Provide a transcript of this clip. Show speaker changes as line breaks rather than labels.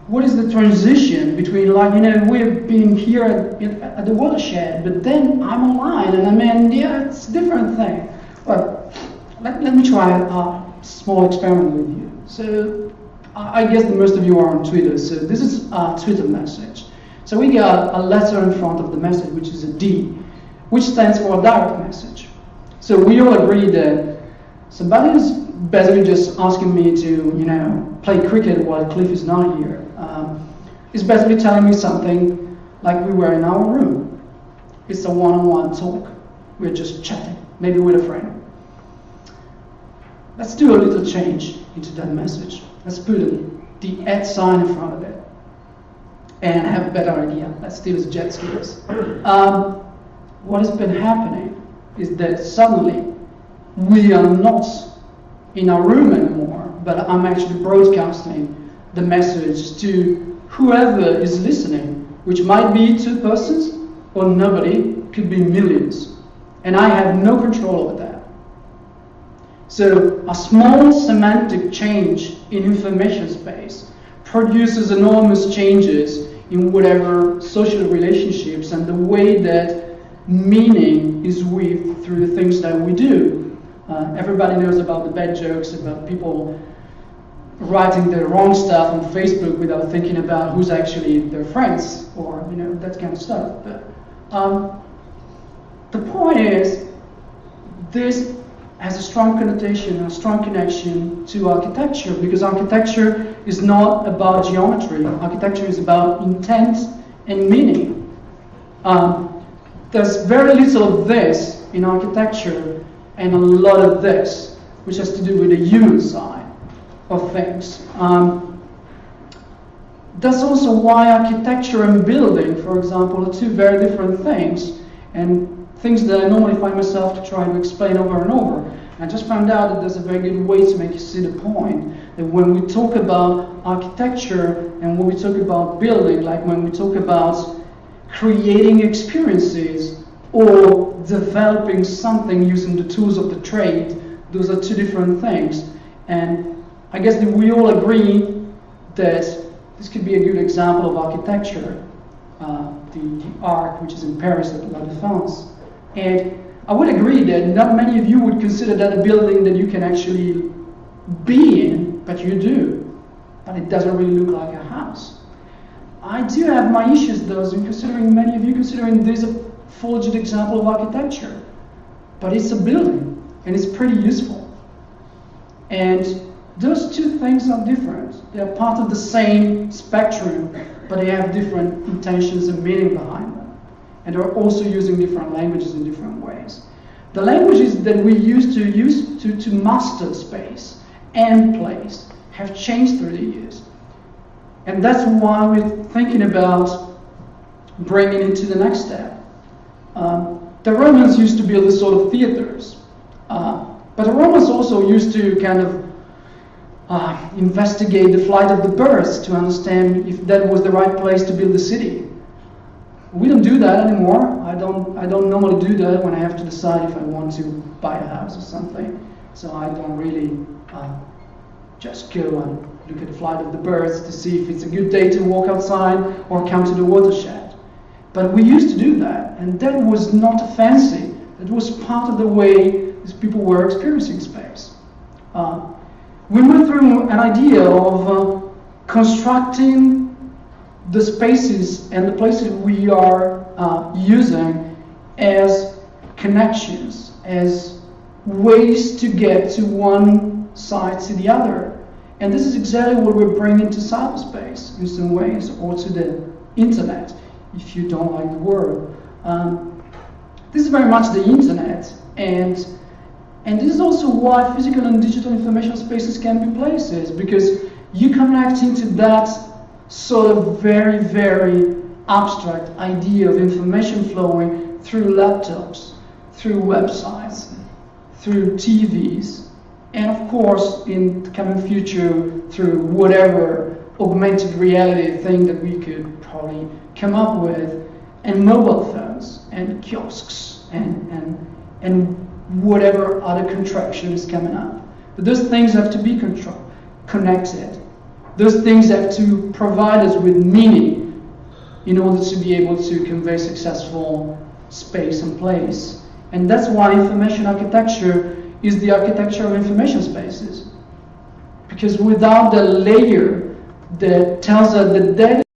What is the transition between, like, we're being here at the watershed, but then I'm online, and I mean, yeah, it's a different thing. Well, let me try a small experiment with you. So, I guess that most of you are on Twitter, so this is a Twitter message. So we got a letter in front of the message, which is a D, which stands for a direct message. So we all agree that somebody is basically just asking me to, play cricket while Cliff is not here. Is basically telling me something like we were in our room. It's a one-on-one talk. We're just chatting, maybe with a friend. Let's do a little change into that message. Let's put the @ sign in front of it and have a better idea. Let's do this jet skis. What has been happening is that suddenly we are not in our room anymore, but I'm actually broadcasting the message to whoever is listening, which might be 2 persons or nobody, could be millions. And I have no control over that. So a small semantic change in information space produces enormous changes in whatever social relationships and the way that meaning is weaved through the things that we do. Everybody knows about the bad jokes, about people writing the wrong stuff on Facebook without thinking about who's actually their friends, or that kind of stuff. But the point is, this has a strong connotation, a strong connection to architecture, because architecture is not about geometry. Architecture is about intent and meaning. There's very little of this in architecture and a lot of this, which has to do with the human side of things. That's also why architecture and building, for example, are 2 very different things, and things that I normally find myself to try to explain over and over. I just found out that there's a very good way to make you see the point, that when we talk about architecture and when we talk about building, like when we talk about creating experiences or developing something using the tools of the trade, those are 2 different things. And I guess that we all agree that this could be a good example of architecture, the Arc, which is in Paris at La Défense. And I would agree that not many of you would consider that a building that you can actually be in, but you do. But it doesn't really look like a house. I do have my issues, though, in considering many of you considering this a fulgid example of architecture. But it's a building, and it's pretty useful. And those 2 things are different. They're part of the same spectrum, but they have different intentions and meaning behind them. And they're also using different languages in different ways. The languages that we used to master space and place have changed through the years. And that's why we're thinking about bringing it to the next step. The Romans used to build this sort of theaters, but the Romans also used to kind of investigate the flight of the birds to understand if that was the right place to build the city. We don't do that anymore. I don't normally do that when I have to decide if I want to buy a house or something. So I don't really just go and look at the flight of the birds to see if it's a good day to walk outside or come to the watershed. But we used to do that, and that was not fancy. It was part of the way these people were experiencing space. We went through an idea of constructing the spaces and the places we are using as connections, as ways to get to one side to the other. And this is exactly what we're bringing to cyberspace in some ways, or to the internet, if you don't like the word. This is very much the internet, and this is also why physical and digital information spaces can be places, because you connect into that sort of very, very abstract idea of information flowing through laptops, through websites, through TVs, and of course, in the coming future, through whatever augmented reality thing that we could probably come up with, and mobile phones, and kiosks, and whatever other contraption is coming up. But those things have to be connected. those things have to provide us with meaning in order to be able to convey successful space and place. And that's why information architecture is the architecture of information spaces. Because without the layer that tells us that